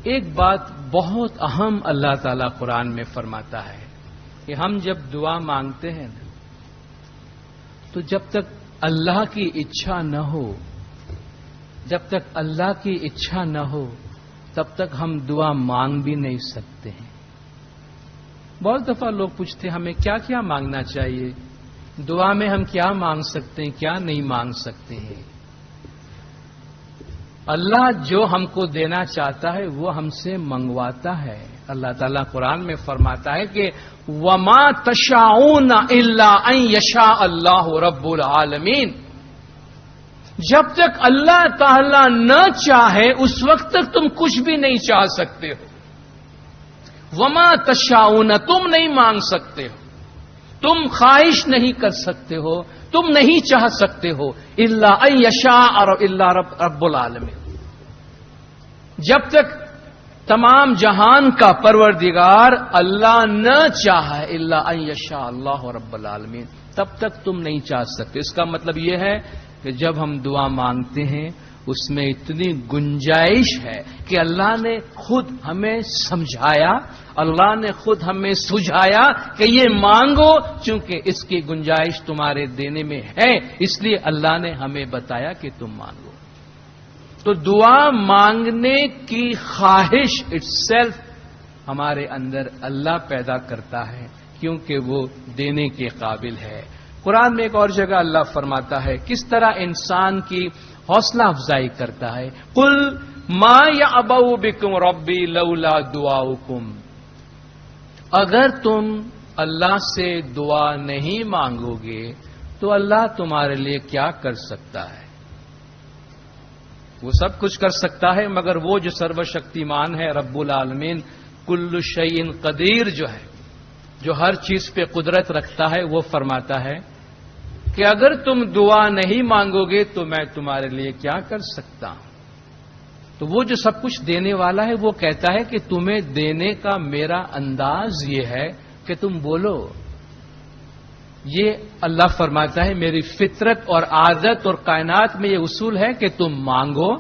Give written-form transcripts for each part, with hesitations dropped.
ایک بات بہت اہم اللہ تعالیٰ قرآن میں فرماتا ہے کہ ہم جب دعا مانگتے ہیں نا تو جب تک اللہ کی اچھا نہ ہو، جب تک اللہ کی اچھا نہ ہو تب تک ہم دعا مانگ بھی نہیں سکتے ہیں۔ بہت دفعہ لوگ پوچھتے ہیں ہمیں کیا کیا مانگنا چاہیے، دعا میں ہم کیا مانگ سکتے ہیں کیا نہیں مانگ سکتے ہیں۔ اللہ جو ہم کو دینا چاہتا ہے وہ ہم سے منگواتا ہے۔ اللہ تعالیٰ قرآن میں فرماتا ہے کہ وَمَا تَشَاءُونَ إِلَّا أَن يَشَاءَ اللَّهُ رَبُّ الْعَالَمِينَ، جب تک اللہ تعالیٰ نہ چاہے اس وقت تک تم کچھ بھی نہیں چاہ سکتے ہو۔ وَمَا تَشَاءُونَ، تم نہیں مانگ سکتے ہو، تم خواہش نہیں کر سکتے ہو، تم نہیں چاہ سکتے ہو الا ان یشاء الا رب العالمین، جب تک تمام جہان کا پروردگار اللہ نہ چاہے الا ان یشاء اللہ رب العالمین، تب تک تم نہیں چاہ سکتے۔ اس کا مطلب یہ ہے کہ جب ہم دعا مانگتے ہیں اس میں اتنی گنجائش ہے کہ اللہ نے خود ہمیں سمجھایا، اللہ نے خود ہمیں سجھایا کہ یہ مانگو، چونکہ اس کی گنجائش تمہارے دینے میں ہے، اس لیے اللہ نے ہمیں بتایا کہ تم مانگو۔ تو دعا مانگنے کی خواہش اٹ سیلف ہمارے اندر اللہ پیدا کرتا ہے، کیونکہ وہ دینے کے قابل ہے۔ قرآن میں ایک اور جگہ اللہ فرماتا ہے کس طرح انسان کی حوصلہ افزائی کرتا ہے، قل ما یعبؤ بکم ربی لولا دعاؤکم، اگر تم اللہ سے دعا نہیں مانگو گے تو اللہ تمہارے لیے کیا کر سکتا ہے؟ وہ سب کچھ کر سکتا ہے، مگر وہ جو سرو شکتیمان ہے رب العالمین، کل شیء قدیر جو ہے، جو ہر چیز پہ قدرت رکھتا ہے، وہ فرماتا ہے کہ اگر تم دعا نہیں مانگو گے تو میں تمہارے لیے کیا کر سکتا ہوں۔ تو وہ جو سب کچھ دینے والا ہے وہ کہتا ہے کہ تمہیں دینے کا میرا انداز یہ ہے کہ تم بولو۔ یہ اللہ فرماتا ہے میری فطرت اور عادت اور کائنات میں یہ اصول ہے کہ تم مانگو،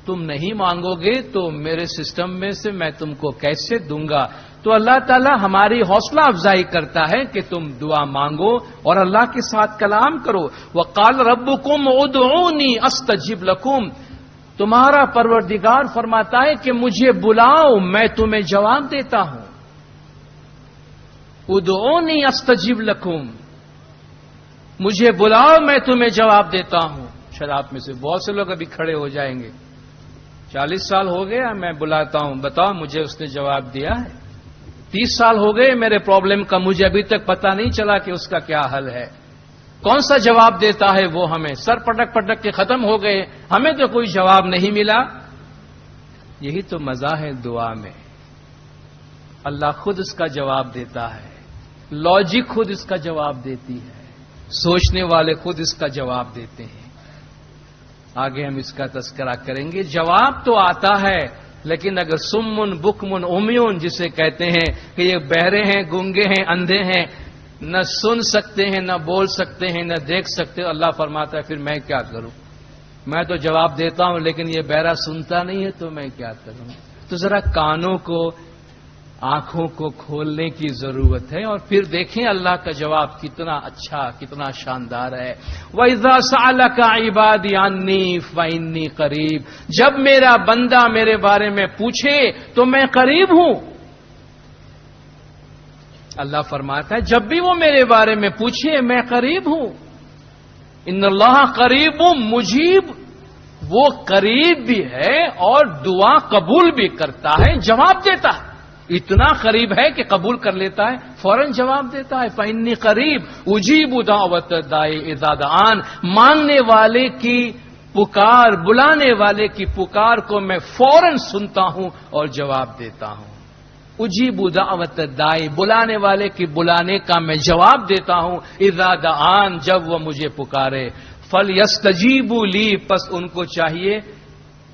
تم نہیں مانگو گے تو میرے سسٹم میں سے میں تم کو کیسے دوں گا۔ تو اللہ تعالیٰ ہماری حوصلہ افزائی کرتا ہے کہ تم دعا مانگو اور اللہ کے ساتھ کلام کرو۔ وَقَالَ رَبُّكُمْ اُدْعُونِي أَسْتَجِبْ لَكُمْ، تمہارا پروردگار فرماتا ہے کہ مجھے بلاؤ میں تمہیں جواب دیتا ہوں۔ اُدْعُونِي أَسْتَجِبْ لَكُمْ، مجھے بلاؤ میں تمہیں جواب دیتا ہوں۔ شاید آپ میں سے بہت سے لوگ ابھی کھڑے ہو جائیں گے، 40 سال ہو گیا میں بلاتا ہوں، بتاؤ مجھے اس نے جواب دیا ہے؟ 30 سال ہو گئے میرے پرابلم کا، مجھے ابھی تک پتہ نہیں چلا کہ اس کا کیا حل ہے۔ کون سا جواب دیتا ہے وہ ہمیں؟ سر پٹک پٹک کے ختم ہو گئے، ہمیں تو کوئی جواب نہیں ملا۔ یہی تو مزہ ہے دعا میں، اللہ خود اس کا جواب دیتا ہے، لاجک خود اس کا جواب دیتی ہے، سوچنے والے خود اس کا جواب دیتے ہیں۔ آگے ہم اس کا تذکرہ کریں گے۔ جواب تو آتا ہے، لیکن اگر سمن بکمن امیون جسے کہتے ہیں کہ یہ بہرے ہیں، گونگے ہیں، اندھے ہیں، نہ سن سکتے ہیں، نہ بول سکتے ہیں، نہ دیکھ سکتے، اللہ فرماتا ہے پھر میں کیا کروں؟ میں تو جواب دیتا ہوں لیکن یہ بہرا سنتا نہیں ہے تو میں کیا کروں؟ تو ذرا کانوں کو، آنکھوں کو کھولنے کی ضرورت ہے اور پھر دیکھیں اللہ کا جواب کتنا اچھا، کتنا شاندار ہے۔ وَإِذَا سَأَلَكَ عِبَادِي عَنِّي فَإِنِّي قَرِيبٌ، جب میرا بندہ میرے بارے میں پوچھے تو میں قریب ہوں۔ اللہ فرماتا ہے جب بھی وہ میرے بارے میں پوچھے میں قریب ہوں۔ ان اللہ قریب مجیب، وہ قریب بھی ہے اور دعا قبول بھی کرتا ہے، جواب دیتا ہے، اتنا قریب ہے کہ قبول کر لیتا ہے، فوراً جواب دیتا ہے۔ فإنی قریب اجیب دعوت الداعی اذا دعان، مانگنے والے کی پکار، بلانے والے کی پکار کو میں فوراً سنتا ہوں اور جواب دیتا ہوں۔ اجیب دعوت الداعی، بلانے والے کی بلانے کا میں جواب دیتا ہوں، اذا دعان، جب وہ مجھے پکارے۔ فلیستجیبوا لی، پس ان کو چاہیے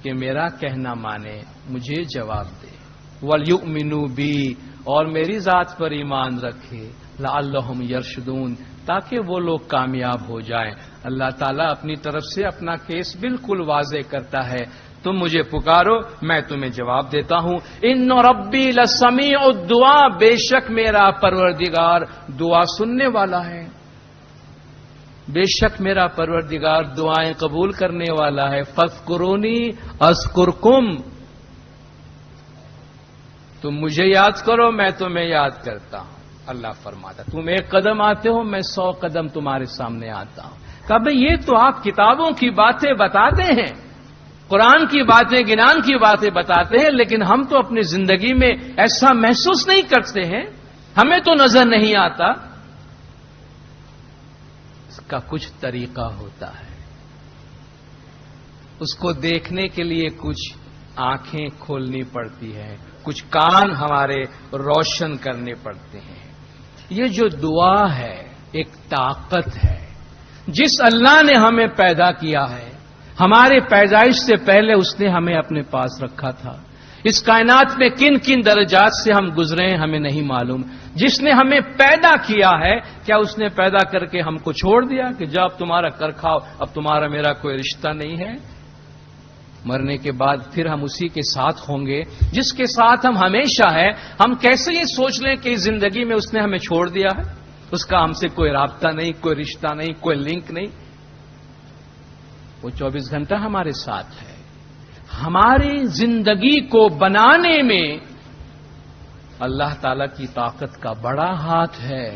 کہ میرا کہنا مانے، مجھے جواب دے۔ وَلْيُؤْمِنُوا بِي، اور میری ذات پر ایمان رکھے، لَعَلَّهُمْ يَرْشُدُونَ، تاکہ وہ لوگ کامیاب ہو جائیں۔ اللہ تعالیٰ اپنی طرف سے اپنا کیس بالکل واضح کرتا ہے، تم مجھے پکارو میں تمہیں جواب دیتا ہوں. ان ربی لسمیع الدعاء، بے شک میرا پروردگار دعا سننے والا ہے. بے شک میرا پروردگار دعائیں قبول کرنے والا ہے. فاذکرونی اذکرکم، تم مجھے یاد کرو میں تمہیں یاد کرتا ہوں. اللہ فرماتا تم ایک قدم آتے ہو میں 100 قدم تمہارے سامنے آتا ہوں. کہا بھئی یہ تو آپ کتابوں کی باتیں بتاتے ہیں، قرآن کی باتیں گنان کی باتیں بتاتے ہیں، لیکن ہم تو اپنی زندگی میں ایسا محسوس نہیں کرتے ہیں، ہمیں تو نظر نہیں آتا. اس کا کچھ طریقہ ہوتا ہے. اس کو دیکھنے کے لیے کچھ آنکھیں کھولنی پڑتی ہے، کچھ کان ہمارے روشن کرنے پڑتے ہیں. یہ جو دعا ہے ایک طاقت ہے. جس اللہ نے ہمیں پیدا کیا ہے، ہمارے پیدائش سے پہلے اس نے ہمیں اپنے پاس رکھا تھا. اس کائنات میں کن کن درجات سے ہم گزرے ہیں ہمیں نہیں معلوم. جس نے ہمیں پیدا کیا ہے، کیا اس نے پیدا کر کے ہم کو چھوڑ دیا کہ جب تمہارا کر کھاؤ، اب تمہارا میرا کوئی رشتہ نہیں ہے؟ مرنے کے بعد پھر ہم اسی کے ساتھ ہوں گے جس کے ساتھ ہم ہمیشہ ہیں. ہم کیسے یہ سوچ لیں کہ اس زندگی میں اس نے ہمیں چھوڑ دیا ہے، اس کا ہم سے کوئی رابطہ نہیں، کوئی رشتہ نہیں، کوئی لنک نہیں؟ وہ 24 گھنٹہ ہمارے ساتھ ہے. ہماری زندگی کو بنانے میں اللہ تعالی کی طاقت کا بڑا ہاتھ ہے.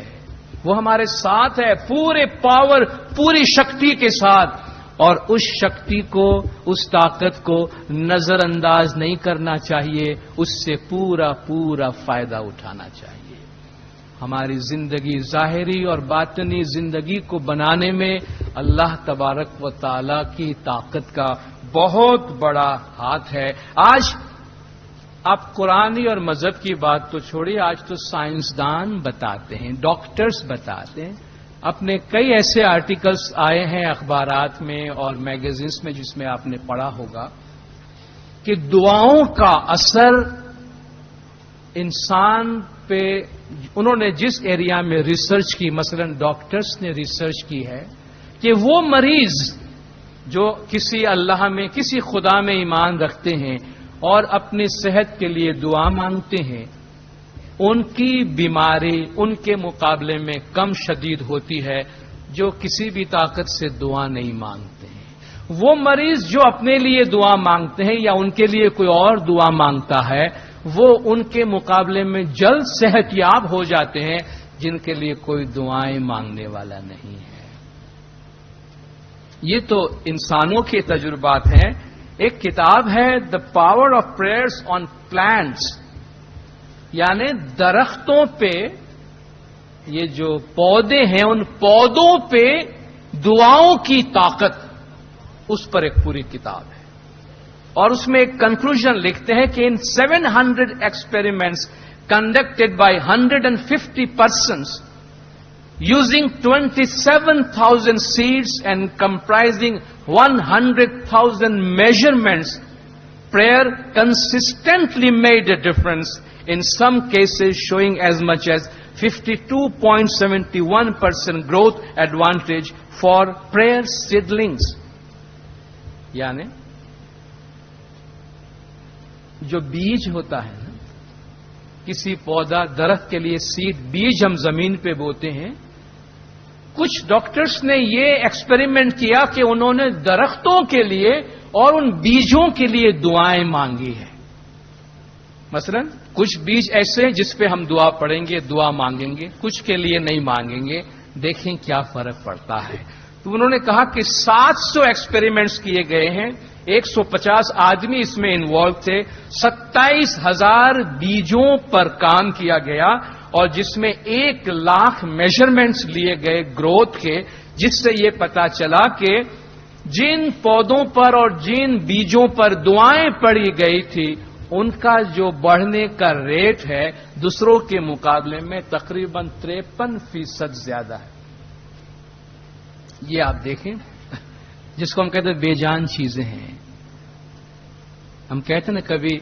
وہ ہمارے ساتھ ہے پورے پاور، پوری شکتی کے ساتھ. اور اس شکتی کو، اس طاقت کو نظر انداز نہیں کرنا چاہیے، اس سے پورا پورا فائدہ اٹھانا چاہیے. ہماری زندگی، ظاہری اور باطنی زندگی کو بنانے میں اللہ تبارک و تعالی کی طاقت کا بہت بڑا ہاتھ ہے. آج آپ قرآنی اور مذہب کی بات تو چھوڑیے، آج تو سائنسدان بتاتے ہیں، ڈاکٹرز بتاتے ہیں. اپنے کئی ایسے آرٹیکلز آئے ہیں اخبارات میں اور میگزینس میں جس میں آپ نے پڑھا ہوگا کہ دعاؤں کا اثر انسان پہ، انہوں نے جس ایریا میں ریسرچ کی، مثلا ڈاکٹرز نے ریسرچ کی ہے کہ وہ مریض جو کسی اللہ میں، کسی خدا میں ایمان رکھتے ہیں اور اپنی صحت کے لیے دعا مانگتے ہیں، ان کی بیماری ان کے مقابلے میں کم شدید ہوتی ہے جو کسی بھی طاقت سے دعا نہیں مانگتے ہیں. وہ مریض جو اپنے لیے دعا مانگتے ہیں یا ان کے لیے کوئی اور دعا مانگتا ہے، وہ ان کے مقابلے میں جلد صحت یاب ہو جاتے ہیں جن کے لیے کوئی دعائیں مانگنے والا نہیں ہے. یہ تو انسانوں کے تجربات ہیں. ایک کتاب ہے the power of prayers on plants, یعنی درختوں پہ، یہ جو پودے ہیں ان پودوں پہ دعاؤں کی طاقت، اس پر ایک پوری کتاب ہے. اور اس میں ایک کنکلوژن لکھتے ہیں کہ ان 700 experiments conducted by 150 persons using 27,000 seeds and comprising 100,000 measurements, prayer consistently made a difference, in some cases showing as much as 52.71% growth advantage for prayer seedlings. یعنی جو بیج ہوتا ہے نا، کسی پودا درخت کے لیے سیڈ بیج ہم زمین پہ بوتے ہیں. کچھ ڈاکٹرز نے یہ ایکسپیریمنٹ کیا کہ انہوں نے درختوں کے لیے اور ان بیجوں کے لیے دعائیں مانگی ہیں. مثلا کچھ بیج ایسے ہیں جس پہ ہم دعا پڑھیں گے، دعا مانگیں گے، کچھ کے لیے نہیں مانگیں گے. دیکھیں کیا فرق پڑتا ہے. تو انہوں نے کہا کہ 700 ایکسپیریمنٹس کیے گئے ہیں، 150 آدمی اس میں انوالو تھے، 27,000 بیجوں پر کام کیا گیا اور جس میں 1,00,000 میجرمنٹس لیے گئے گروتھ کے، جس سے یہ پتا چلا کہ جن پودوں پر اور جن بیجوں پر دعائیں پڑی گئی تھی ان کا جو بڑھنے کا ریٹ ہے دوسروں کے مقابلے میں تقریباً 53% زیادہ ہے. یہ آپ دیکھیں جس کو ہم کہتے ہیں بے جان چیزیں ہیں. ہم کہتے ہیں نا کبھی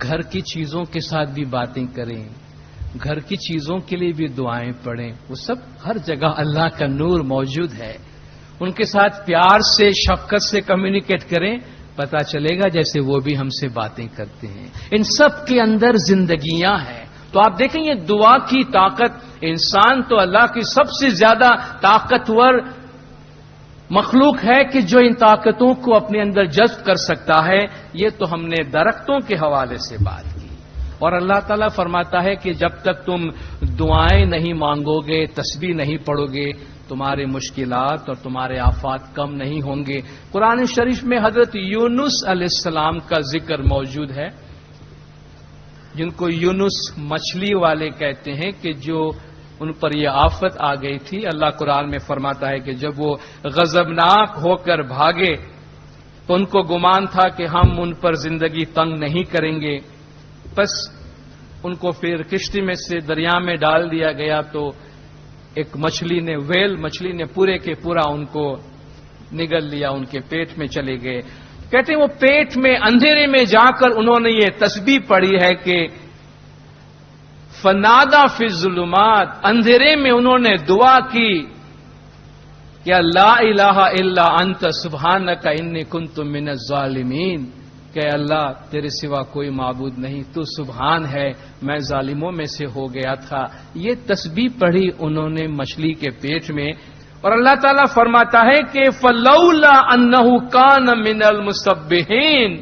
گھر کی چیزوں کے ساتھ بھی باتیں کریں، گھر کی چیزوں کے لیے بھی دعائیں پڑھیں. وہ سب ہر جگہ اللہ کا نور موجود ہے. ان کے ساتھ پیار سے، شفقت سے کمیونیکیٹ کریں. پتا چلے گا جیسے وہ بھی ہم سے باتیں کرتے ہیں. ان سب کے اندر زندگیاں ہیں. تو آپ دیکھیں یہ دعا کی طاقت. انسان تو اللہ کی سب سے زیادہ طاقتور مخلوق ہے کہ جو ان طاقتوں کو اپنے اندر جذب کر سکتا ہے. یہ تو ہم نے درختوں کے حوالے سے بات کی. اور اللہ تعالیٰ فرماتا ہے کہ جب تک تم دعائیں نہیں مانگو گے، تسبیح نہیں پڑھو گے، تمہارے مشکلات اور تمہارے آفات کم نہیں ہوں گے. قرآن شریف میں حضرت یونس علیہ السلام کا ذکر موجود ہے، جن کو یونس مچھلی والے کہتے ہیں، کہ جو ان پر یہ آفت آ گئی تھی. اللہ قرآن میں فرماتا ہے کہ جب وہ غضبناک ہو کر بھاگے تو ان کو گمان تھا کہ ہم ان پر زندگی تنگ نہیں کریں گے. بس ان کو پھر کشتی میں سے دریا میں ڈال دیا گیا تو ایک مچھلی نے، ویل مچھلی نے پورے کے پورا ان کو نگل لیا، ان کے پیٹ میں چلے گئے. کہتے ہیں وہ پیٹ میں اندھیرے میں جا کر انہوں نے یہ تسبیح پڑھی ہے کہ فنادا فی الظلمات. اندھیرے میں انہوں نے دعا کی کہ لا الہ الا انت سبحانک انی کنت من الظالمین، کہ اللہ تیرے سوا کوئی معبود نہیں، تو سبحان ہے، میں ظالموں میں سے ہو گیا تھا. یہ تسبیح پڑھی انہوں نے مچھلی کے پیٹ میں. اور اللہ تعالیٰ فرماتا ہے کہ فلولا انہ کان من المسبحین،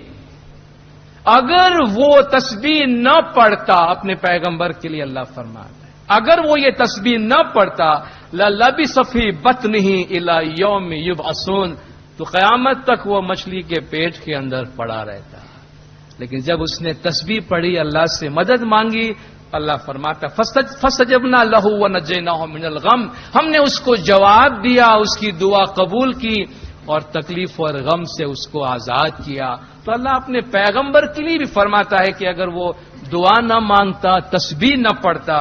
اگر وہ تسبیح نہ پڑھتا، اپنے پیغمبر کے لیے اللہ فرماتا ہے اگر وہ یہ تسبیح نہ پڑھتا للبث فی بطنہ الی یوم یبعثون، تو قیامت تک وہ مچھلی کے پیٹ کے اندر پڑا رہتا. لیکن جب اس نے تسبیح پڑھی، اللہ سے مدد مانگی، اللہ فرماتا فاستجبنا لہ ونجیناہ من الغم، ہم نے اس کو جواب دیا، اس کی دعا قبول کی اور تکلیف اور غم سے اس کو آزاد کیا. تو اللہ اپنے پیغمبر کے لیے بھی فرماتا ہے کہ اگر وہ دعا نہ مانگتا، تسبیح نہ پڑھتا،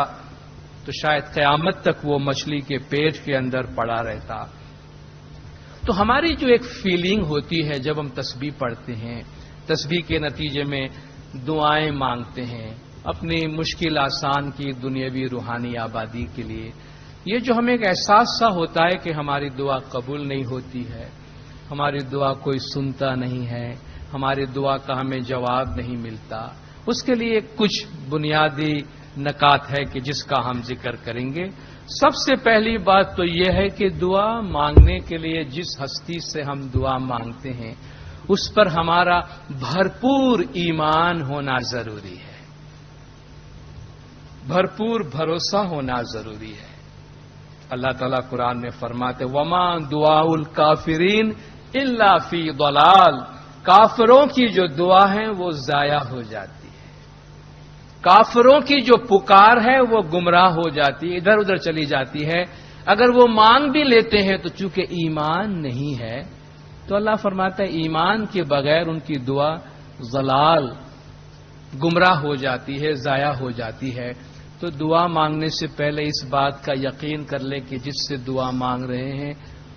تو شاید قیامت تک وہ مچھلی کے پیٹ کے اندر پڑا رہتا. تو ہماری جو ایک فیلنگ ہوتی ہے جب ہم تسبیح پڑھتے ہیں، تسبیح کے نتیجے میں دعائیں مانگتے ہیں اپنی مشکل آسان کی دنیاوی روحانی آبادی کے لیے، یہ جو ہمیں ایک احساس سا ہوتا ہے کہ ہماری دعا قبول نہیں ہوتی ہے، ہماری دعا کوئی سنتا نہیں ہے، ہماری دعا کا ہمیں جواب نہیں ملتا، اس کے لیے کچھ بنیادی نکات ہے کہ جس کا ہم ذکر کریں گے. سب سے پہلی بات تو یہ ہے کہ دعا مانگنے کے لیے جس ہستی سے ہم دعا مانگتے ہیں اس پر ہمارا بھرپور ایمان ہونا ضروری ہے، بھرپور بھروسہ ہونا ضروری ہے. اللہ تعالیٰ قرآن میں فرماتے وما دعاء الکافرین الا فی ضلال، کافروں کی جو دعا ہے وہ ضائع ہو جاتی ہے، کافروں کی جو پکار ہے وہ گمراہ ہو جاتی ہے، ادھر ادھر چلی جاتی ہے. اگر وہ مانگ بھی لیتے ہیں تو چونکہ ایمان نہیں ہے تو اللہ فرماتا ہے ایمان کے بغیر ان کی دعا ضلال، گمراہ ہو جاتی ہے، ضائع ہو جاتی ہے. تو دعا مانگنے سے پہلے اس بات کا یقین کر لیں کہ جس سے دعا مانگ رہے ہیں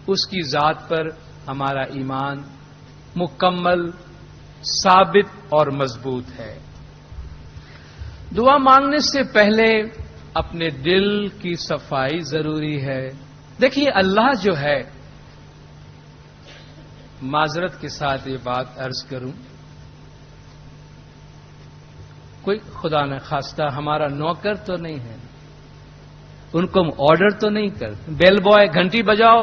اس کی ذات پر ہمارا ایمان مکمل، ثابت اور مضبوط ہے. دعا مانگنے سے پہلے اپنے دل کی صفائی ضروری ہے. دیکھیے اللہ جو ہے، معذرت کے ساتھ یہ بات عرض کروں، کوئی خدا نہ خواستہ ہمارا نوکر تو نہیں ہے، ان کو ہم آرڈر تو نہیں کرتے. بیل بوائے گھنٹی بجاؤ،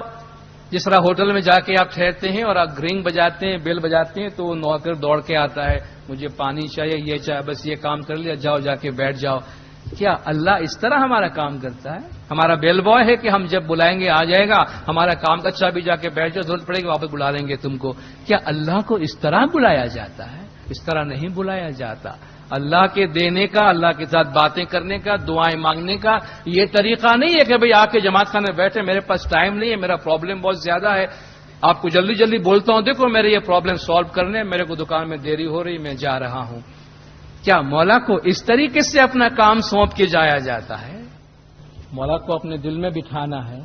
جس طرح ہوٹل میں جا کے آپ ٹھہرتے ہیں اور آپ گرنگ بجاتے ہیں، بیل بجاتے ہیں تو وہ نوکر دوڑ کے آتا ہے، مجھے پانی چاہیے، یہ چاہے، بس یہ کام کر لیا، جاؤ جا کے بیٹھ جاؤ. کیا اللہ اس طرح ہمارا کام کرتا ہے؟ ہمارا بیل بوائے ہے کہ ہم جب بلائیں گے آ جائے گا، ہمارا کام اچھا بھی جا کے بیٹھ جاؤ، ضرورت پڑے گی واپس بلا لیں گے تم کو. کیا اللہ کو اس طرح بلایا جاتا ہے؟ اس طرح نہیں بلایا جاتا. اللہ کے دینے کا، اللہ کے ساتھ باتیں کرنے کا، دعائیں مانگنے کا یہ طریقہ نہیں ہے کہ بھئی آ کے جماعت خانے میں بیٹھے، میرے پاس ٹائم نہیں ہے، میرا پرابلم بہت زیادہ ہے، آپ کو جلدی جلدی بولتا ہوں، دیکھو میرے یہ پرابلم سالو کرنے، میرے کو دکان میں دیری ہو رہی، میں جا رہا ہوں. کیا مولا کو اس طریقے سے اپنا کام سونپ کے جایا جاتا ہے؟ مولا کو اپنے دل میں بٹھانا ہے،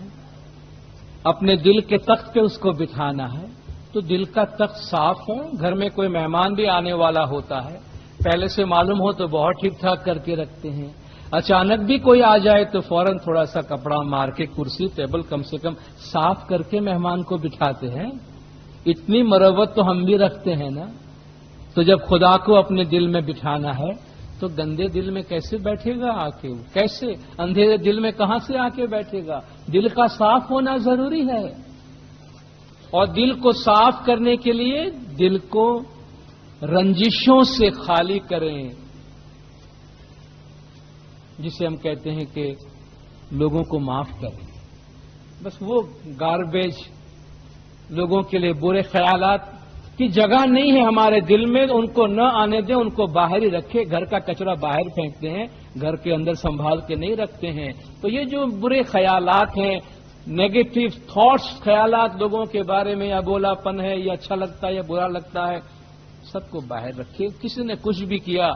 اپنے دل کے تخت پہ اس کو بٹھانا ہے. تو دل کا تخت صاف ہو. گھر میں کوئی مہمان بھی آنے والا ہوتا ہے، پہلے سے معلوم ہو تو بہت ٹھیک ٹھاک کر کے رکھتے ہیں. اچانک بھی کوئی آ جائے تو فوراً تھوڑا سا کپڑا مار کے کرسی ٹیبل کم سے کم صاف کر کے مہمان کو بٹھاتے ہیں. اتنی مروت تو ہم بھی رکھتے ہیں نا. تو جب خدا کو اپنے دل میں بٹھانا ہے تو گندے دل میں کیسے بیٹھے گا آ کے؟ کیسے اندھیرے دل میں کہاں سے آ کے بیٹھے گا؟ دل کا صاف ہونا ضروری ہے. اور دل کو صاف کرنے کے لیے دل کو رنجشوں سے خالی کریں، جسے ہم کہتے ہیں کہ لوگوں کو معاف کریں. بس وہ گاربیج، لوگوں کے لیے برے خیالات کی جگہ نہیں ہے ہمارے دل میں، ان کو نہ آنے دیں، ان کو باہر ہی رکھے. گھر کا کچرا باہر پھینکتے ہیں، گھر کے اندر سنبھال کے نہیں رکھتے ہیں. تو یہ جو برے خیالات ہیں، نیگیٹو تھاٹس، خیالات لوگوں کے بارے میں، یا بولا پن ہے، یا اچھا لگتا ہے یا برا لگتا ہے، سب کو باہر رکھے. کسی نے کچھ بھی کیا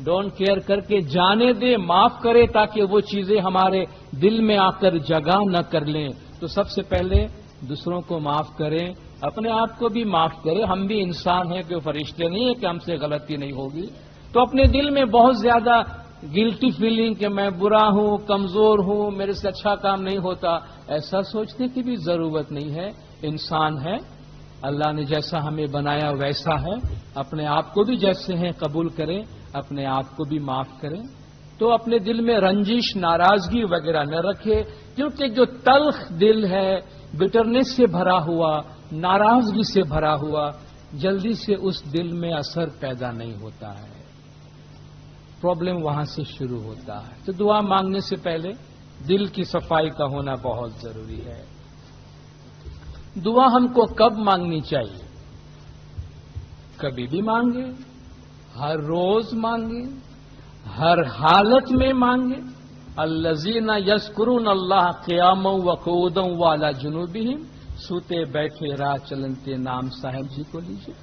ڈونٹ کیئر کر کے جانے دے، معاف کرے، تاکہ وہ چیزیں ہمارے دل میں آ کر جگہ نہ کر لیں. تو سب سے پہلے دوسروں کو معاف کریں، اپنے آپ کو بھی معاف کریں. ہم بھی انسان ہیں، کوئی فرشتے نہیں ہیں کہ ہم سے غلطی نہیں ہوگی. تو اپنے دل میں بہت زیادہ گلٹی فیلنگ کہ میں برا ہوں، کمزور ہوں، میرے سے اچھا کام نہیں ہوتا، ایسا سوچنے کی بھی ضرورت نہیں ہے. انسان ہے، اللہ نے جیسا ہمیں بنایا ویسا ہے. اپنے آپ کو بھی جیسے ہیں قبول کریں، اپنے آپ کو بھی معاف کریں. تو اپنے دل میں رنجش، ناراضگی وغیرہ نہ رکھے، کیونکہ جو تلخ دل ہے، بٹرنس سے بھرا ہوا، ناراضگی سے بھرا ہوا، جلدی سے اس دل میں اثر پیدا نہیں ہوتا ہے. پرابلم وہاں سے شروع ہوتا ہے. تو دعا مانگنے سے پہلے دل کی صفائی کا ہونا بہت ضروری ہے. دعا ہم کو کب مانگنی چاہیے؟ کبھی بھی مانگے، ہر روز مانگے، ہر حالت میں مانگے. الذین یذکرون اللہ قیاما وقعودا وعلی جنوبہم، سوتے بیٹھے راہ چلنتے نام صاحب جی کو لیجیے.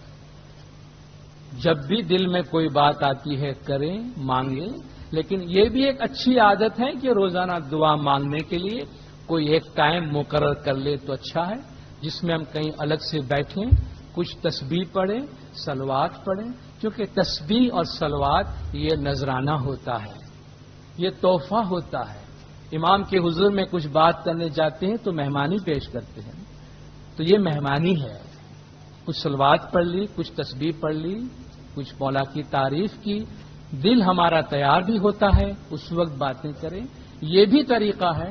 جب بھی دل میں کوئی بات آتی ہے کریں، مانگیں. لیکن یہ بھی ایک اچھی عادت ہے کہ روزانہ دعا مانگنے کے لیے کوئی ایک ٹائم مقرر کر لے تو اچھا ہے، جس میں ہم کہیں الگ سے بیٹھیں، کچھ تسبیح پڑھیں، صلوات پڑھیں. کیونکہ تسبیح اور صلوات یہ نذرانہ ہوتا ہے، یہ تحفہ ہوتا ہے. امام کے حضور میں کچھ بات کرنے جاتے ہیں تو مہمانی پیش کرتے ہیں، تو یہ مہمانی ہے. کچھ صلوات پڑھ لی، کچھ تسبیح پڑھ لی، کچھ مولا کی تعریف کی، دل ہمارا تیار بھی ہوتا ہے، اس وقت باتیں کریں. یہ بھی طریقہ ہے.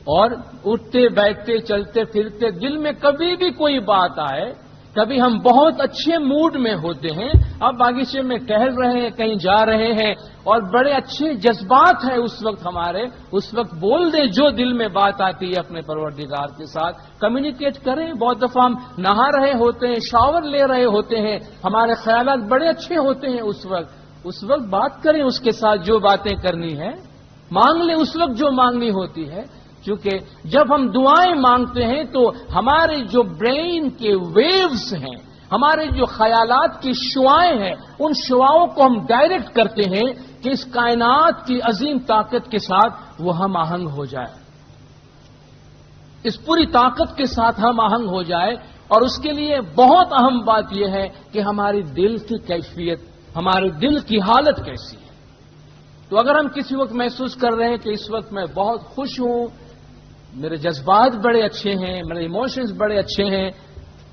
اور اٹھتے بیٹھتے چلتے پھرتے دل میں کبھی بھی کوئی بات آئے، کبھی ہم بہت اچھے موڈ میں ہوتے ہیں، اب باغیچے میں ٹہل رہے ہیں، کہیں جا رہے ہیں، اور بڑے اچھے جذبات ہیں اس وقت ہمارے، اس وقت بول دیں جو دل میں بات آتی ہے اپنے پروردگار کے ساتھ، کمیونیکیٹ کریں. بہت دفعہ ہم نہا رہے ہوتے ہیں، شاور لے رہے ہوتے ہیں، ہمارے خیالات بڑے اچھے ہوتے ہیں، اس وقت بات کریں اس کے ساتھ، جو باتیں کرنی ہے مانگ لیں اس وقت جو مانگنی ہوتی ہے. کیونکہ جب ہم دعائیں مانگتے ہیں تو ہمارے جو برین کے ویوز ہیں، ہمارے جو خیالات کی شعاعیں ہیں، ان شعاعوں کو ہم ڈائریکٹ کرتے ہیں کہ اس کائنات کی عظیم طاقت کے ساتھ وہ ہم آہنگ ہو جائے، اس پوری طاقت کے ساتھ ہم آہنگ ہو جائے. اور اس کے لیے بہت اہم بات یہ ہے کہ ہماری دل کی کیفیت، ہمارے دل کی حالت کیسی ہے. تو اگر ہم کسی وقت محسوس کر رہے ہیں کہ اس وقت میں بہت خوش ہوں، میرے جذبات بڑے اچھے ہیں، میرے ایموشنز بڑے اچھے ہیں،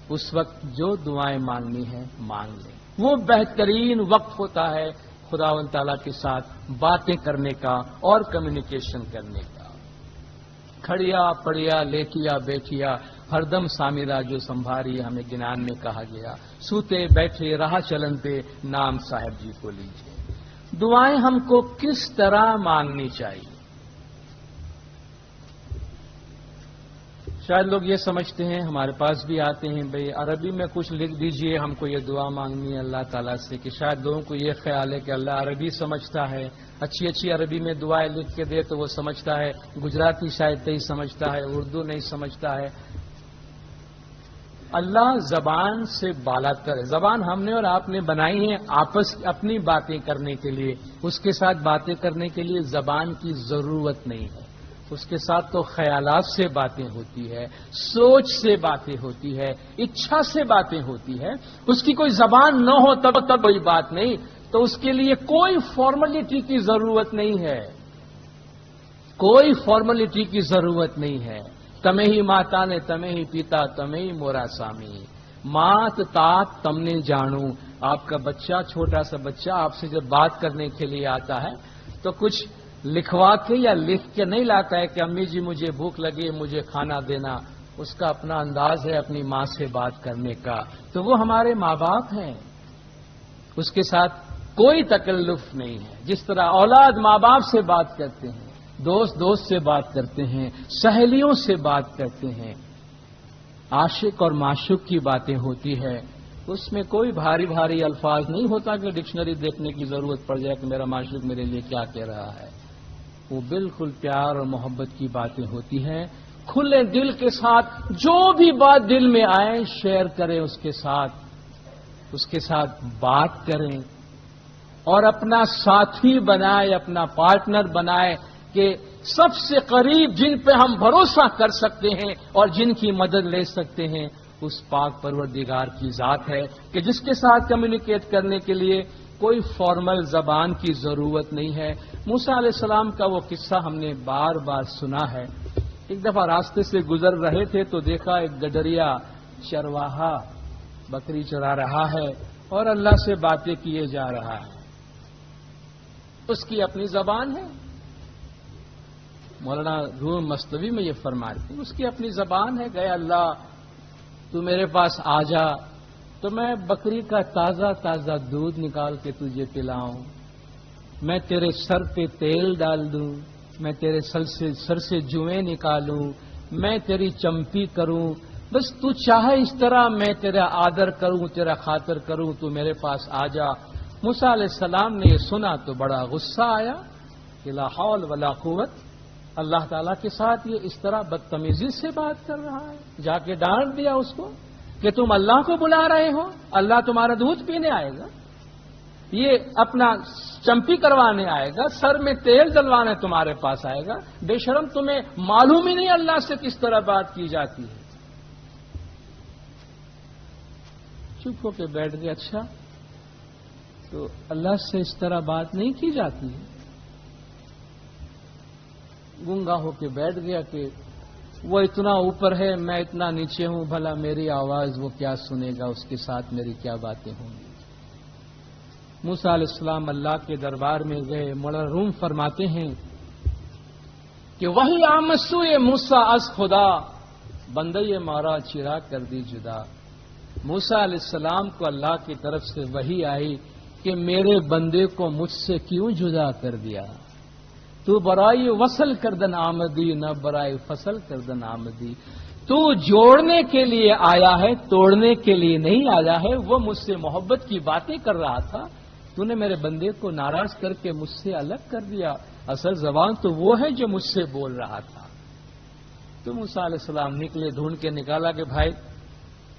اس وقت جو دعائیں مانگنی ہیں مانگ لیں. وہ بہترین وقت ہوتا ہے خداوند تعالیٰ کے ساتھ باتیں کرنے کا اور کمیونیکیشن کرنے کا. کھڑیا پڑیا لیٹیا بیٹھیا ہر دم سامیرا جو سنبھاری ہمیں گنان میں کہا گیا. سوتے بیٹھے راہ چلنتے نام صاحب جی کو لیجیے. دعائیں ہم کو کس طرح مانگنی چاہیے؟ شاید لوگ یہ سمجھتے ہیں، ہمارے پاس بھی آتے ہیں، بھئی عربی میں کچھ لکھ دیجئے، ہم کو یہ دعا مانگنی ہے اللہ تعالیٰ سے. کہ شاید لوگوں کو یہ خیال ہے کہ اللہ عربی سمجھتا ہے، اچھی عربی میں دعائیں لکھ کے دے تو وہ سمجھتا ہے. گجراتی شاید نہیں سمجھتا ہے، اردو نہیں سمجھتا ہے. اللہ زبان سے بالا تر ہے. زبان ہم نے اور آپ نے بنائی ہے اپنی باتیں کرنے کے لیے. اس کے ساتھ باتیں کرنے کے لیے زبان کی ضرورت نہیں ہے. اس کے ساتھ تو خیالات سے باتیں ہوتی ہے، سوچ سے باتیں ہوتی ہے، اچھا سے باتیں ہوتی ہے. اس کی کوئی زبان نہ ہو تب کوئی بات نہیں. تو اس کے لیے کوئی فارملٹی کی ضرورت نہیں ہے، کوئی فارملٹی کی ضرورت نہیں ہے. تمہیں ہی ماتا نے تمہیں ہی پیتا تمہیں ہی مورا سامی. مات تات تم نے جانو. آپ کا بچہ، چھوٹا سا بچہ آپ سے جب بات کرنے کے لیے آتا ہے تو کچھ لکھوا کے یا لکھ کے نہیں لاتا ہے کہ امی جی مجھے بھوک لگی مجھے کھانا دینا. اس کا اپنا انداز ہے اپنی ماں سے بات کرنے کا. تو وہ ہمارے ماں باپ ہیں، اس کے ساتھ کوئی تکلف نہیں ہے. جس طرح اولاد ماں باپ سے بات کرتے ہیں، دوست دوست سے بات کرتے ہیں، سہیلیوں سے بات کرتے ہیں، عاشق اور معشوق کی باتیں ہوتی ہے، اس میں کوئی بھاری بھاری الفاظ نہیں ہوتا کہ ڈکشنری دیکھنے کی ضرورت پڑ جائے کہ میرا معشوق میرے لیے کیا کہہ رہا ہے. وہ بالکل پیار اور محبت کی باتیں ہوتی ہیں. کھلے دل کے ساتھ جو بھی بات دل میں آئے شیئر کریں، اس کے ساتھ بات کریں اور اپنا ساتھی بنائے، اپنا پارٹنر بنائے کہ سب سے قریب جن پہ ہم بھروسہ کر سکتے ہیں اور جن کی مدد لے سکتے ہیں اس پاک پروردگار کی ذات ہے کہ جس کے ساتھ کمیونیکیٹ کرنے کے لیے کوئی فارمل زبان کی ضرورت نہیں ہے. موسیٰ علیہ السلام کا وہ قصہ ہم نے بار بار سنا ہے. ایک دفعہ راستے سے گزر رہے تھے تو دیکھا ایک گڈریا چرواہا بکری چرا رہا ہے اور اللہ سے باتیں کیے جا رہا ہے. اس کی اپنی زبان ہے. مولانا روم مستوی میں یہ فرماتے ہیں اس کی اپنی زبان ہے. گئے اللہ تو میرے پاس آ جا تو میں بکری کا تازہ تازہ دودھ نکال کے تجھے پلاؤں، میں تیرے سر پہ تیل ڈال دوں، میں تیرے سر سے جوئیں نکالوں، میں تیری چمپی کروں، بس تو چاہے اس طرح میں تیرا آدر کروں، تیرا خاطر کروں، تو میرے پاس آ جا. موسیٰ علیہ السلام نے یہ سنا تو بڑا غصہ آیا کہ لا حول ولا قوت، اللہ تعالیٰ کے ساتھ یہ اس طرح بدتمیزی سے بات کر رہا ہے. جا کے ڈانٹ دیا اس کو کہ تم اللہ کو بلا رہے ہو، اللہ تمہارا دودھ پینے آئے گا، یہ اپنا چمپی کروانے آئے گا، سر میں تیل ڈلوانے تمہارے پاس آئے گا. بے شرم، تمہیں معلوم ہی نہیں اللہ سے کس طرح بات کی جاتی ہے. چپ ہو کے بیٹھ گئے. اچھا تو اللہ سے اس طرح بات نہیں کی جاتی ہے. گنگا ہو کے بیٹھ گیا کہ وہ اتنا اوپر ہے میں اتنا نیچے ہوں، بھلا میری آواز وہ کیا سنے گا، اس کے ساتھ میری کیا باتیں ہوں گی. موسیٰ علیہ السلام اللہ کے دربار میں گئے. مولانا روم فرماتے ہیں کہ وہی آمسو موسیٰ از خدا بندے مارا چرا کر دی جدا. موسیٰ علیہ السلام کو اللہ کی طرف سے وحی آئی کہ میرے بندے کو مجھ سے کیوں جدا کر دیا. تو برائے وصل کردن آمدی نہ برائے فصل کردن آمدی. تو جوڑنے کے لیے آیا ہے، توڑنے کے لیے نہیں آیا ہے. وہ مجھ سے محبت کی باتیں کر رہا تھا، تو نے میرے بندے کو ناراض کر کے مجھ سے الگ کر دیا. اصل زبان تو وہ ہے جو مجھ سے بول رہا تھا. تو موسیٰ علیہ السلام نکلے، ڈھونڈ کے نکالا کہ بھائی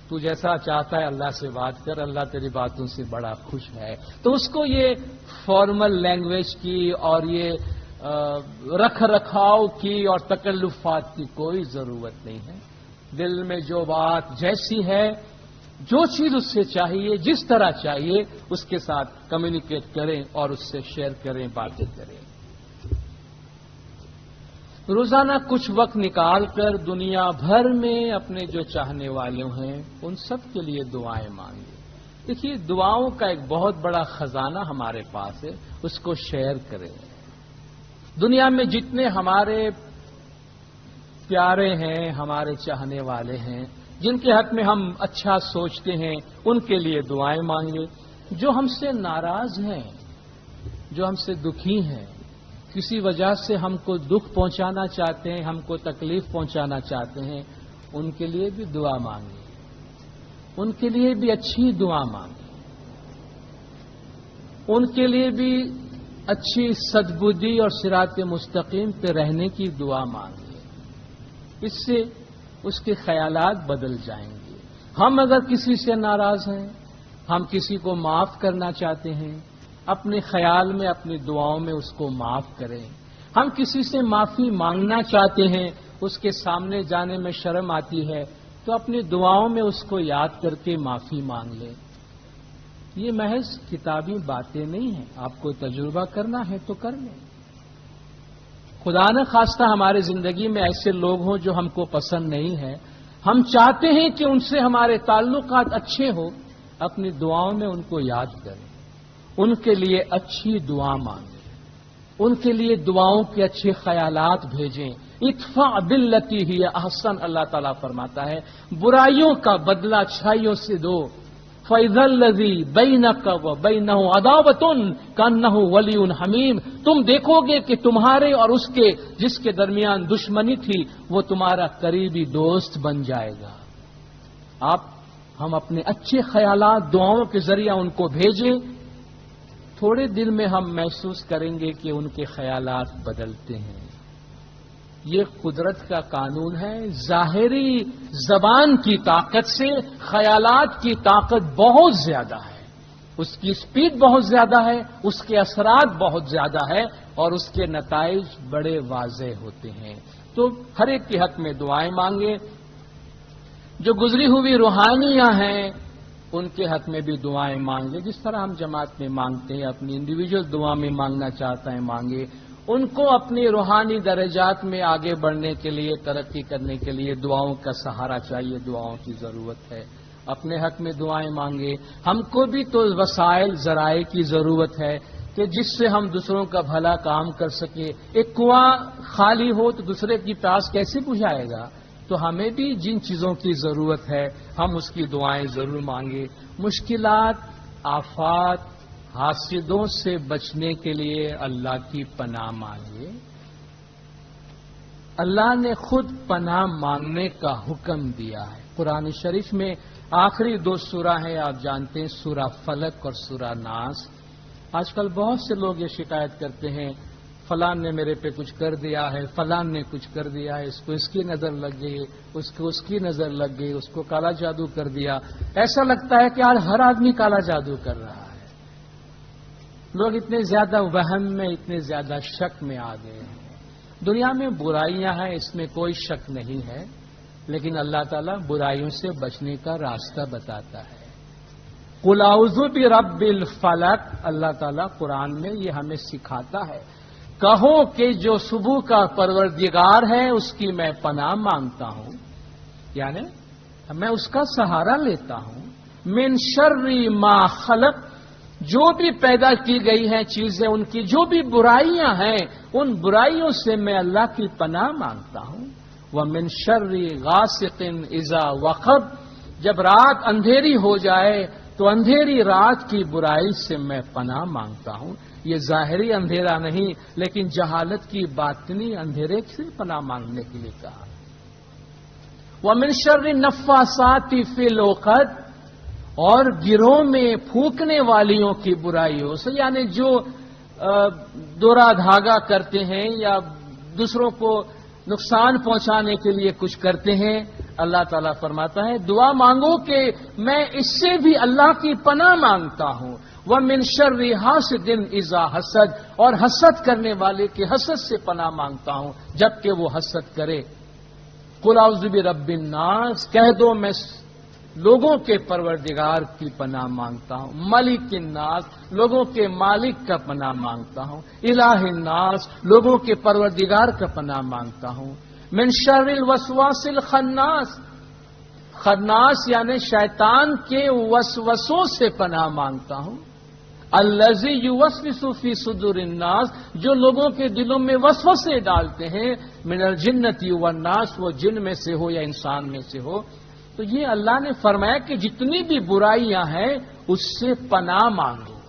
تو جیسا چاہتا ہے اللہ سے بات کر، اللہ تیری باتوں سے بڑا خوش ہے. تو اس کو یہ فارمل لینگویج کی اور یہ رکھ رکھاؤ کی اور تکلفات کی کوئی ضرورت نہیں ہے. دل میں جو بات جیسی ہے، جو چیز اس سے چاہیے، جس طرح چاہیے، اس کے ساتھ کمیونیکیٹ کریں اور اس سے شیئر کریں، باتیں کریں. روزانہ کچھ وقت نکال کر دنیا بھر میں اپنے جو چاہنے والے ہیں ان سب کے لیے دعائیں مانگیں. دیکھیے دعاؤں کا ایک بہت بڑا خزانہ ہمارے پاس ہے، اس کو شیئر کریں. دنیا میں جتنے ہمارے پیارے ہیں، ہمارے چاہنے والے ہیں، جن کے حق میں ہم اچھا سوچتے ہیں، ان کے لیے دعائیں مانگیں. جو ہم سے ناراض ہیں، جو ہم سے دکھی ہیں، کسی وجہ سے ہم کو دکھ پہنچانا چاہتے ہیں، ہم کو تکلیف پہنچانا چاہتے ہیں، ان کے لیے بھی دعا مانگیں. ان کے لیے بھی اچھی دعا مانگیں. ان کے لیے بھی اچھی سدبدی اور صراط مستقیم پہ رہنے کی دعا مانگیں. اس سے اس کے خیالات بدل جائیں گے. ہم اگر کسی سے ناراض ہیں، ہم کسی کو معاف کرنا چاہتے ہیں، اپنے خیال میں اپنی دعاؤں میں اس کو معاف کریں. ہم کسی سے معافی مانگنا چاہتے ہیں، اس کے سامنے جانے میں شرم آتی ہے، تو اپنی دعاؤں میں اس کو یاد کر کے معافی مانگ لیں. یہ محض کتابی باتیں نہیں ہیں. آپ کو تجربہ کرنا ہے تو کر لیں. خدا نہ خواستہ ہمارے زندگی میں ایسے لوگ ہوں جو ہم کو پسند نہیں ہے، ہم چاہتے ہیں کہ ان سے ہمارے تعلقات اچھے ہوں، اپنی دعاؤں میں ان کو یاد کریں، ان کے لیے اچھی دعا مانگیں، ان کے لیے دعاؤں کے اچھے خیالات بھیجیں۔ ادفع باللتی ہی احسن، اللہ تعالیٰ فرماتا ہے برائیوں کا بدلہ اچھائیوں سے دو۔ فَإِذَا الَّذِي بَيْنَكَ وَبَيْنَهُ عَدَاوَةٌ كَأَنَّهُ وَلِيٌّ حَمِيمٌ، تم دیکھو گے کہ تمہارے اور اس کے جس کے درمیان دشمنی تھی وہ تمہارا قریبی دوست بن جائے گا۔ ہم اپنے اچھے خیالات دعاؤں کے ذریعہ ان کو بھیجیں، تھوڑے دن میں ہم محسوس کریں گے کہ ان کے خیالات بدلتے ہیں۔ یہ قدرت کا قانون ہے، ظاہری زبان کی طاقت سے خیالات کی طاقت بہت زیادہ ہے، اس کی سپیڈ بہت زیادہ ہے، اس کے اثرات بہت زیادہ ہے اور اس کے نتائج بڑے واضح ہوتے ہیں۔ تو ہر ایک کے حق میں دعائیں مانگیں، جو گزری ہوئی روحانیاں ہیں ان کے حق میں بھی دعائیں مانگیں، جس طرح ہم جماعت میں مانگتے ہیں، اپنی انڈیویجول دعا میں مانگنا چاہتا ہے مانگے، ان کو اپنی روحانی درجات میں آگے بڑھنے کے لیے، ترقی کرنے کے لیے دعاؤں کا سہارا چاہیے، دعاؤں کی ضرورت ہے، اپنے حق میں دعائیں مانگے۔ ہم کو بھی تو وسائل ذرائع کی ضرورت ہے کہ جس سے ہم دوسروں کا بھلا کام کر سکیں۔ ایک کنواں خالی ہو تو دوسرے کی پیاس کیسے بجھائے گا؟ تو ہمیں بھی جن چیزوں کی ضرورت ہے ہم اس کی دعائیں ضرور مانگیں۔ مشکلات، آفات، حاسدوں سے بچنے کے لیے اللہ کی پناہ مانگے۔ اللہ نے خود پناہ مانگنے کا حکم دیا ہے۔ قرآن شریف میں آخری دو سورہ ہیں، آپ جانتے ہیں، سورہ فلق اور سورہ ناس۔ آج کل بہت سے لوگ یہ شکایت کرتے ہیں فلان نے میرے پہ کچھ کر دیا ہے، فلان نے کچھ کر دیا ہے، اس کو اس کی نظر لگ گئی، اس کو اس کی نظر لگ گئی، اس کو کالا جادو کر دیا۔ ایسا لگتا ہے کہ آج ہر آدمی کالا جادو کر رہا ہے۔ لوگ اتنے زیادہ وہم میں، اتنے زیادہ شک میں آ گئے ہیں۔ دنیا میں برائیاں ہیں، اس میں کوئی شک نہیں ہے، لیکن اللہ تعالیٰ برائیوں سے بچنے کا راستہ بتاتا ہے۔ قُلْ أَعُوذُ بِرَبِّ الْفَلَقِ، اللہ تعالیٰ قرآن میں یہ ہمیں سکھاتا ہے، کہو کہ جو صبح کا پروردگار ہے اس کی میں پناہ مانگتا ہوں، یعنی میں اس کا سہارا لیتا ہوں۔ من شر ما خلق، جو بھی پیدا کی گئی ہیں چیزیں، ان کی جو بھی برائیاں ہیں ان برائیوں سے میں اللہ کی پناہ مانگتا ہوں۔ ومن شر غاسق اذا وقب، جب رات اندھیری ہو جائے تو اندھیری رات کی برائی سے میں پناہ مانگتا ہوں۔ یہ ظاہری اندھیرا نہیں، لیکن جہالت کی باطنی اندھیرے سے پناہ مانگنے کے لیے کہا۔ ومن شر النفاثات فی العقد، اور گروہ میں پھونکنے والیوں کی برائیوں سے، یعنی جو دورا دھاگا کرتے ہیں یا دوسروں کو نقصان پہنچانے کے لیے کچھ کرتے ہیں، اللہ تعالیٰ فرماتا ہے دعا مانگو کہ میں اس سے بھی اللہ کی پناہ مانگتا ہوں۔ وَمِن شَرِّ حَاسِدٍ إِذَا حَسَدَ، اور حسد کرنے والے کے حسد سے پناہ مانگتا ہوں جبکہ وہ حسد کرے۔ قُلْ أَعُوذُ بِرَبِّ النَّاسِ، کہہ دو میں لوگوں کے پروردگار کی پناہ مانگتا ہوں۔ ملک الناس، لوگوں کے مالک کا پناہ مانگتا ہوں۔ الہ الناس، لوگوں کے پروردگار کا پناہ مانگتا ہوں۔ من شر الوسواس الخناس، خناس یعنی شیطان کے وسوسوں سے پناہ مانگتا ہوں۔ الذی یوسوس فی صدور الناس، جو لوگوں کے دلوں میں وسوسے ڈالتے ہیں، من الجنۃ والناس، وہ جن میں سے ہو یا انسان میں سے ہو۔ تو یہ اللہ نے فرمایا کہ جتنی بھی برائیاں ہیں اس سے پناہ مانگو۔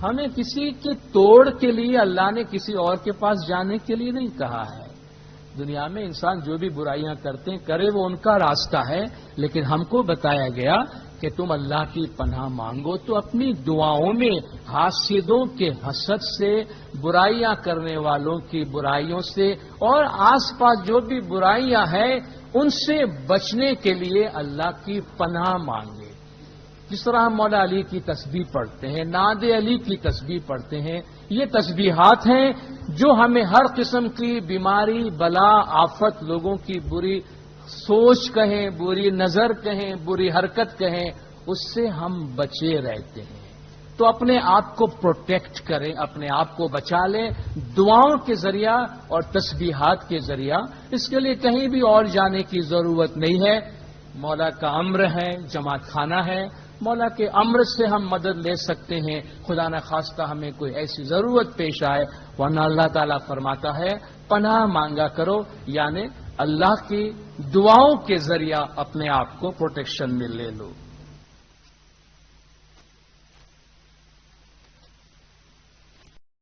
ہمیں کسی کے توڑ کے لیے اللہ نے کسی اور کے پاس جانے کے لیے نہیں کہا ہے۔ دنیا میں انسان جو بھی برائیاں کرتے ہیں کرے، وہ ان کا راستہ ہے، لیکن ہم کو بتایا گیا کہ تم اللہ کی پناہ مانگو تو اپنی دعاؤں میں حاسدوں کے حسد سے، برائیاں کرنے والوں کی برائیوں سے، اور آس پاس جو بھی برائیاں ہیں ان سے بچنے کے لیے اللہ کی پناہ مانگے۔ جس طرح ہم مولا علی کی تسبیح پڑھتے ہیں، نعت علی کی تسبیح پڑھتے ہیں، یہ تسبیحات ہیں جو ہمیں ہر قسم کی بیماری، بلا، آفت، لوگوں کی بری سوچ کہیں، بری نظر کہیں، بری حرکت کہیں، اس سے ہم بچے رہتے ہیں۔ تو اپنے آپ کو پروٹیکٹ کریں، اپنے آپ کو بچا لیں دعاؤں کے ذریعہ اور تسبیحات کے ذریعہ. اس کے لیے کہیں بھی اور جانے کی ضرورت نہیں ہے. مولا کا امر ہے، جماعت خانہ ہے، مولا کے امر سے ہم مدد لے سکتے ہیں. خدا نہ خواستہ ہمیں کوئی ایسی ضرورت پیش آئے، ورنہ اللہ تعالیٰ فرماتا ہے پناہ مانگا کرو، یعنی اللہ کی دعاؤں کے ذریعہ اپنے آپ کو پروٹیکشن میں لے لو.